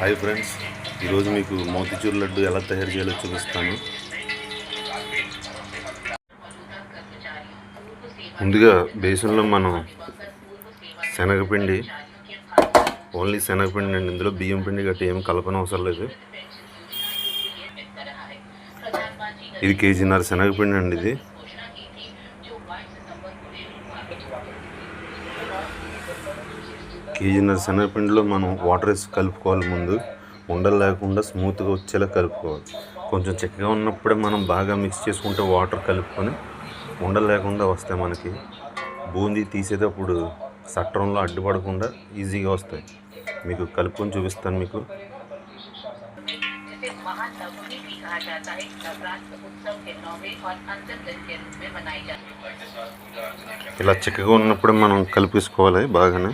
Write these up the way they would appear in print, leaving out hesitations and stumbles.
Hi friends, ఈరోజు మీకు మోతిచూర్ లడ్డు ఎలా తయారు చేయాలో చూపిస్తాను. ముందుగా బేసన్లో మనం శనగపిండి, ఓన్లీ శనగపిండి అండి, ఇందులో బియ్యం పిండి గట్టి ఏమి కలపనవసరం లేదు. ఇది కేజీన్నర శనగపిండి అండి. ఇది కేజీన్నర శనగపిండిలో మనం వాటర్ వేసి కలుపుకోవాలి. ముందు ఉండలు లేకుండా స్మూత్గా వచ్చేలా కలుపుకోవాలి. కొంచెం చిక్కగా ఉన్నప్పుడే మనం బాగా మిక్స్ చేసుకుంటే వాటర్ కలుపుకొని ఉండలు లేకుండా వస్తాయి. మనకి బూందీ తీసేటప్పుడు సట్రంలో అడ్డుపడకుండా ఈజీగా వస్తాయి. మీకు కలుపుకొని చూపిస్తాను. మీకు ఇలా చిక్కగా ఉన్నప్పుడే మనం కలిపేసుకోవాలి బాగానే,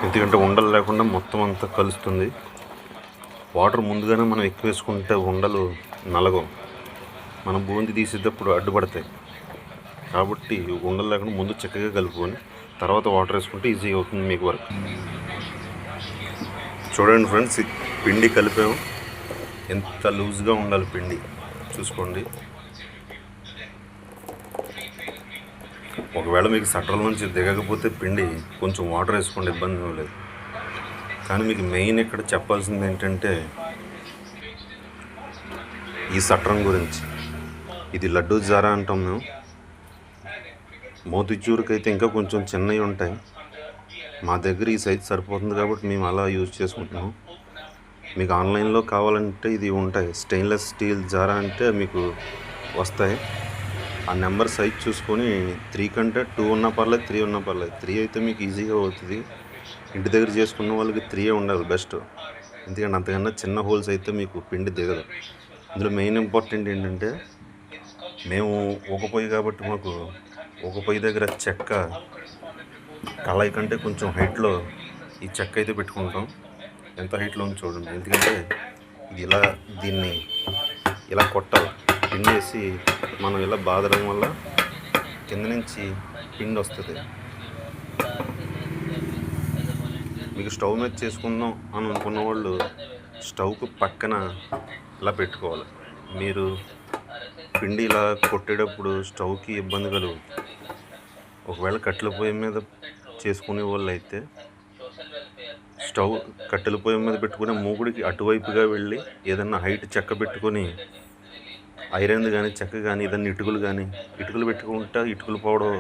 ఎందుకంటే ఉండలు లేకుండా మొత్తం అంతా కలుస్తుంది. వాటర్ ముందుగానే మనం ఎక్కువ వేసుకుంటే ఉండలు నలగవు, మనం బూందీ తీసేటప్పుడు అడ్డుపడతాయి. కాబట్టి ఉండలు లేకుండా ముందు చక్కగా కలుపుకొని తర్వాత వాటర్ వేసుకుంటే ఈజీ అవుతుంది మీకు వర్క్. చూడండి ఫ్రెండ్స్, పిండి కలిపాము. ఎంత లూజ్గా ఉండాలి పిండి చూసుకోండి. ఒకవేళ మీకు సట్రల నుంచి దిగకపోతే పిండి కొంచెం వాటర్ వేసుకోండి, ఇబ్బంది లేదు. కానీ మీకు మెయిన్ ఇక్కడ చెప్పాల్సింది ఏంటంటే ఈ సట్రం గురించి. ఇది లడ్డూ జారా అంటాం మేము. మోతిచూరుకి అయితే ఇంకా కొంచెం చిన్నవి ఉంటాయి. మా దగ్గర ఈ సైజ్ సరిపోతుంది కాబట్టి మేము అలా యూజ్ చేసుకుంటున్నాం. మీకు ఆన్లైన్లో కావాలంటే ఇది ఉంటాయి. స్టెయిన్లెస్ స్టీల్ జారా అంటే మీకు వస్తాయి. ఆ నెంబర్ సైజ్ చూసుకొని 3 కంటే 2 ఉన్నా పర్లేదు, 3 ఉన్నా పర్లేదు. 3 అయితే మీకు ఈజీగా అవుతుంది. ఇంటి దగ్గర చేసుకున్న వాళ్ళకి 3 ఉండాలి బెస్ట్, ఎందుకంటే అంతకన్నా చిన్న హోల్స్ అయితే మీకు పిండి దిగదు. ఇందులో మెయిన్ ఇంపార్టెంట్ ఏంటంటే మేము ఒక పొయ్యి కాబట్టి మాకు ఒక పొయ్యి దగ్గర చెక్క కళాయి కంటే కొంచెం హైట్లో ఈ చెక్క అయితే పెట్టుకుంటాం. ఎంత హైట్లో ఉంది చూడండి, ఎందుకంటే ఇది దీన్ని ఇలా కొట్టాలి. పిండి వేసి మనం ఇలా బాదడం వల్ల కింద నుంచి పిండి వస్తుంది. మీకు స్టవ్ మీద చేసుకుందాం అని అనుకున్న వాళ్ళు స్టవ్కు పక్కన ఇలా పెట్టుకోవాలి. మీరు పిండి ఇలా కొట్టేటప్పుడు స్టవ్కి ఇబ్బంది కలుగు. ఒకవేళ కట్టెల పొయ్యి మీద చేసుకునే వాళ్ళు అయితే స్టవ్ కట్టెల పొయ్యి మీద పెట్టుకుని మూగుడికి అటువైపుగా వెళ్ళి ఏదన్నా హైట్ చెక్క పెట్టుకొని ఐరన్ కానీ చెక్క కానీ ఏదన్నా ఇటుకలు పెట్టుకుంటే ఇటుకలు పౌడర్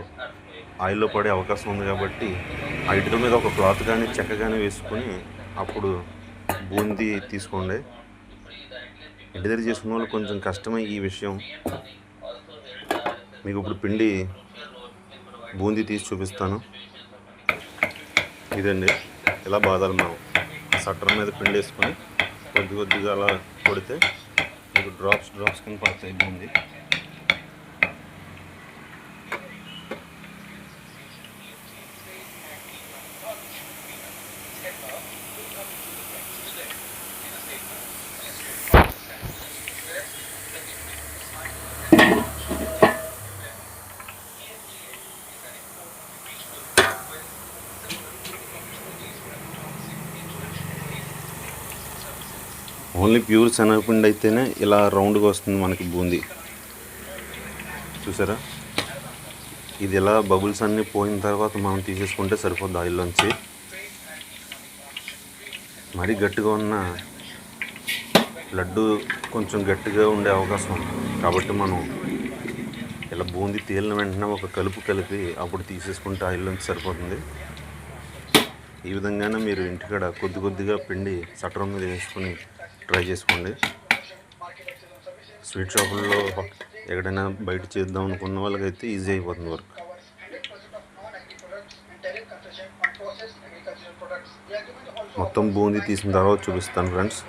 ఆయిల్లో పడే అవకాశం ఉంది. కాబట్టి ఆ ఇటుకల మీద ఒక క్లాత్ కానీ చెక్క కానీ వేసుకొని అప్పుడు బూందీ తీసుకోండి. ఇంటి దగ్గర చేసుకున్న వాళ్ళు కొంచెం కష్టమే ఈ విషయం. మీకు ఇప్పుడు పిండి బూందీ తీసి చూపిస్తాను. ఇదండి, ఇలా బాదాలి. మనం సట్టర్ మీద పిండి వేసుకొని కొద్దిగా అలా కొడితే మీకు డ్రాప్స్ కింద పడతాయి బూందీ. ఓన్లీ ప్యూర్ శనగపిండి అయితేనే ఇలా రౌండ్గా వస్తుంది మనకి బూందీ. చూసారా, ఇది ఇలా బబుల్స్ అన్నీ పోయిన తర్వాత మనం తీసేసుకుంటే సరిపోద్ది ఆయిల్లోంచి. మరీ గట్టిగా ఉన్న లడ్డు కొంచెం గట్టిగా ఉండే అవకాశం ఉంది. కాబట్టి మనం ఇలా బూందీ తేలిన వెంటనే ఒక కలిపి అప్పుడు తీసేసుకుంటే ఆయిల్లోంచి సరిపోతుంది. ఈ విధంగానే మీరు ఇంటికాడ కొద్దిగా పిండి సట్రం మీద వేసుకొని ట్రై చేసుకోండి. స్వీట్ షాపుల్లో ఎక్కడైనా బయట చేద్దాం అనుకున్న వాళ్ళకైతే ఈజీ అయిపోతుంది వర్క్. మొత్తం బూందీ తీసిన తర్వాత చూపిస్తాను ఫ్రెండ్స్.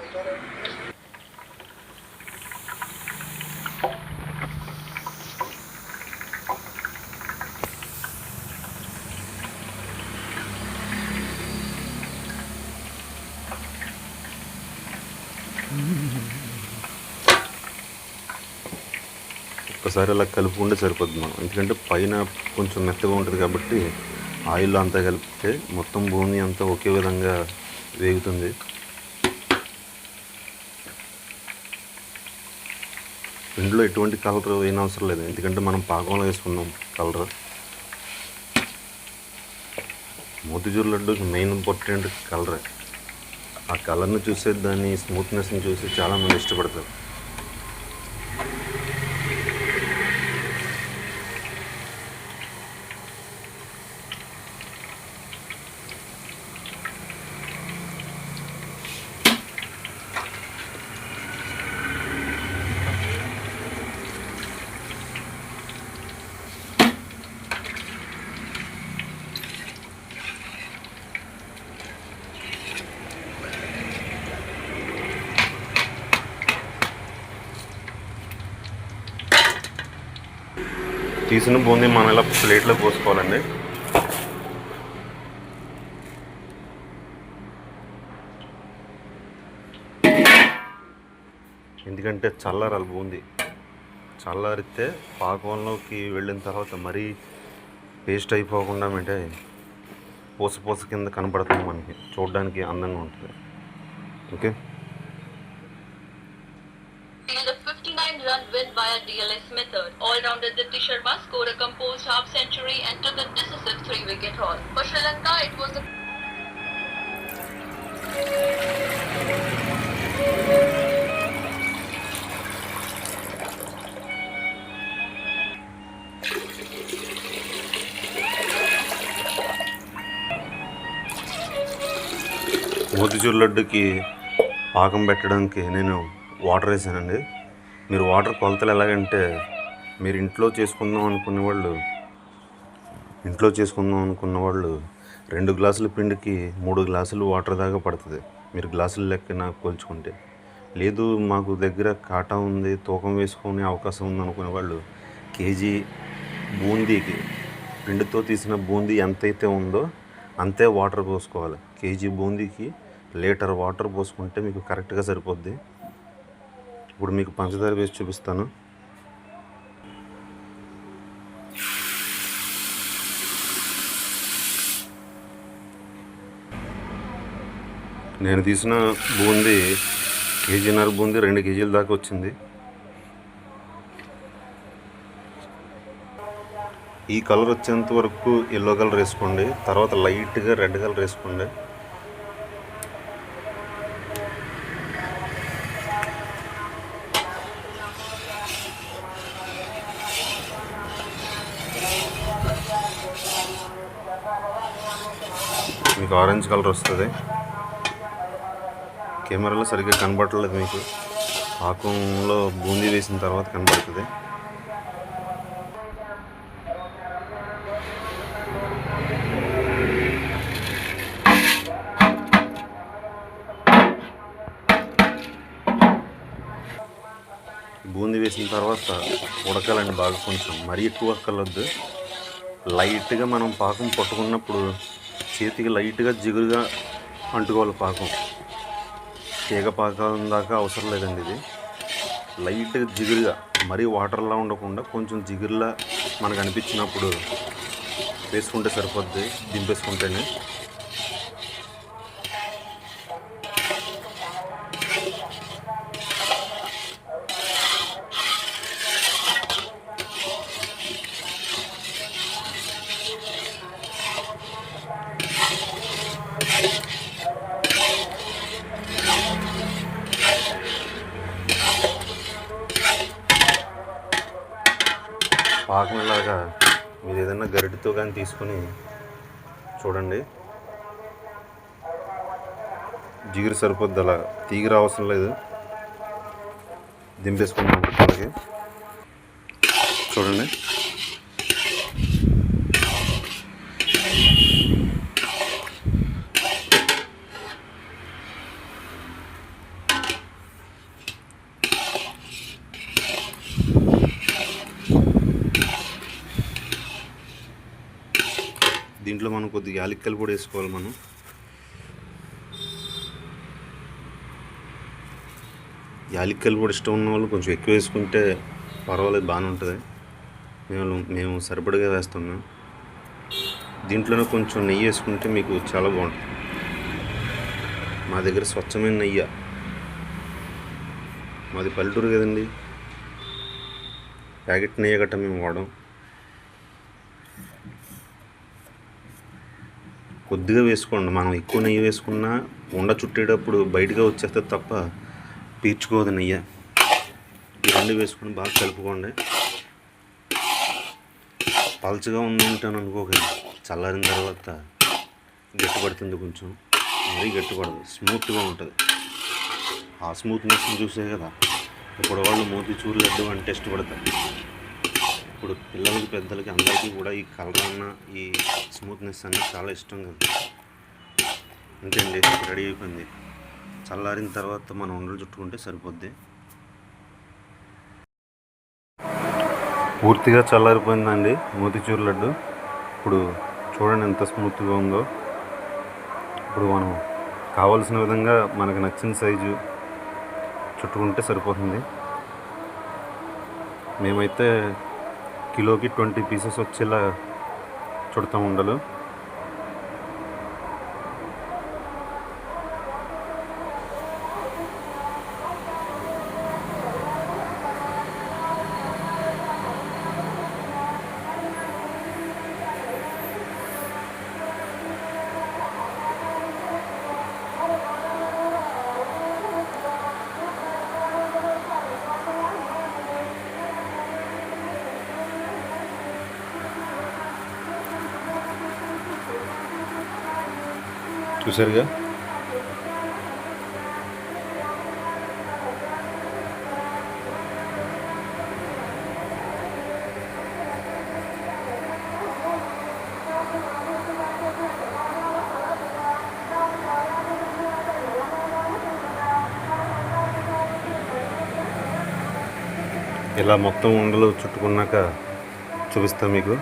ఒక్కసారి అలా కలుపుకుంటే సరిపోతుంది మనం, ఎందుకంటే పైన కొంచెం మెత్తగా ఉంటుంది కాబట్టి ఆయిల్లో అంతా కలిపితే మొత్తం బూందీ అంతా ఒకే విధంగా వేగుతుంది. ఇందులో ఎటువంటి కలర్ వేయనవసరం లేదు, ఎందుకంటే మనం పాకంలో వేసుకున్నాం కలర్. మోతీచూర్ లడ్డూకి మెయిన్ ఇంపార్టెంట్ కలరే. ఆ కలర్ని చూసే దాని స్మూత్నెస్ని చూసి చాలామంది ఇష్టపడతారు. తీసిన బూందీ మనం ఇలా ప్లేట్లో పోసుకోవాలండి. ఎందుకంటే చల్లారాలి బూందీ. చల్లారితే పాకంలోకి వెళ్ళిన తర్వాత మరీ పేస్ట్ అయిపోకుండా అంటే పూస కింద కనపడుతుంది, మనకి చూడడానికి అందంగా ఉంటుంది. Okay, The 59-run win via DLS method. All-rounder Dipti Sharma scored a composed half-century and took a decisive 3-wicket haul. For Sri Lanka, it was a motichoor లడ్డుకి పాకం పెట్టడానికి నేను వాటర్ వేసానండి. మీరు వాటర్ కొలతలు ఎలాగంటే, మీరు ఇంట్లో చేసుకుందాం అనుకున్న వాళ్ళు 2 గ్లాసుల పిండికి 3 గ్లాసులు వాటర్ దాకా పడుతుంది, మీరు గ్లాసుల లెక్కన పోల్చుకుంటే. లేదు మాకు దగ్గర కాటా ఉంది, తూకం వేసుకునే అవకాశం ఉంది అనుకునే వాళ్ళు కేజీ బూందీకి, పిండితో తీసిన బూందీ ఎంతైతే ఉందో అంతే వాటర్ పోసుకోవాలి. కేజీ బూందీకి లీటర్ వాటర్ పోసుకుంటే మీకు కరెక్ట్గా సరిపోద్ది. ఇప్పుడు మీకు పంచదార వేసి చూపిస్తాను. నేను తీసిన బూందీ కేజీన్నర బూందీ 2 కేజీల దాకా వచ్చింది. ఈ కలర్ వచ్చేంత వరకు ఎల్లో కలర్ వేసుకోండి, తర్వాత లైట్గా రెడ్ కలర్ వేసుకోండి. మీకు ఆరెంజ్ కలర్ వస్తుంది. కెమెరాలో సరిగ్గా కనబడట్లేదు, మీకు పాకంలో బూందీ వేసిన తర్వాత కనబడుతుంది. బూందీ వేసిన తర్వాత ఉడకాలండి బాగా, కొంచెం మరీ ఎక్కువ అక్కర్లొద్దు. లైట్గా మనం పాకం పట్టుకున్నప్పుడు చేతికి లైట్గా జిగురుగా అంటుకోవాలి పాకం. తీగ పాకం దాకా అవసరం లేదండి, ఇది లైట్గా జిగురుగా, మరీ వాటర్లా ఉండకుండా కొంచెం జిగురులా మనకు అనిపించినప్పుడు వేసుకుంటే సరిపోద్ది, దింపేసుకుంటేనే. పాకం ఇలాగా మీరు ఏదైనా గరిటెతో కానీ తీసుకొని చూడండి, జిగురు సరిపోద్ది. అలా తీగర అవసరం లేదు, దింపేసుకుంటాం అలాగే. చూడండి, దీంట్లో మనం కొద్దిగా యాలక్కలు కూడా వేసుకోవాలి. మనం యాలక్కలు కూడా ఇష్టం ఉన్న వాళ్ళు కొంచెం ఎక్కువ వేసుకుంటే పర్వాలేదు, బాగానే ఉంటుంది. మేము సరిపడగా వేస్తున్నాం. దీంట్లోనే కొంచెం నెయ్యి వేసుకుంటే మీకు చాలా బాగుంటుంది. మా దగ్గర స్వచ్ఛమైన నెయ్యి, మాది పల్లెటూరు కదండి, ప్యాకెట్ నెయ్యి గట్ట మేము వాడం. కొద్దిగా వేసుకోండి, మనం ఎక్కువ నెయ్యి వేసుకున్నా ఉండ చుట్టేటప్పుడు బయటగా వచ్చేస్తే తప్ప పీల్చుకోదు నెయ్యి. ఈ రెండు వేసుకుని బాగా కలుపుకోండి. పల్చగా ఉందంటాను అనుకోకండి, చల్లారిన తర్వాత గట్టిపడుతుంది, కొంచెం మరీ గట్టిపడదు, స్మూత్గా ఉంటుంది. ఆ స్మూత్నెస్ చూసే కదా ఇప్పుడు వాళ్ళు మోతీచూర్ లడ్డు అంటే ఇష్టపడతారు. ఇప్పుడు పిల్లలకి పెద్దలకి అందరికీ కూడా ఈ కలర్ అన్న ఈ స్మూత్నెస్ అనేది చాలా ఇష్టం కదా. అంతే అండి, రెడీ అయిపోయింది. చల్లారిన తర్వాత మనం ఉండలు చుట్టుకుంటే సరిపోద్ది. పూర్తిగా చల్లారిపోయిందండి మోతీచూర్ లడ్డు. ఇప్పుడు చూడండి ఎంత స్మూత్గా ఉందో. ఇప్పుడు మనం కావాల్సిన విధంగా మనకు నచ్చిన సైజు చుట్టుకుంటే సరిపోతుంది. మేమైతే కిలోకి 20 పీసెస్ వచ్చేలా చుడతాం ఉండలు. చూసారుగా, ఇలా మొత్తం ఉండలు చుట్టుకున్నాక చూపిస్తాను మీకు.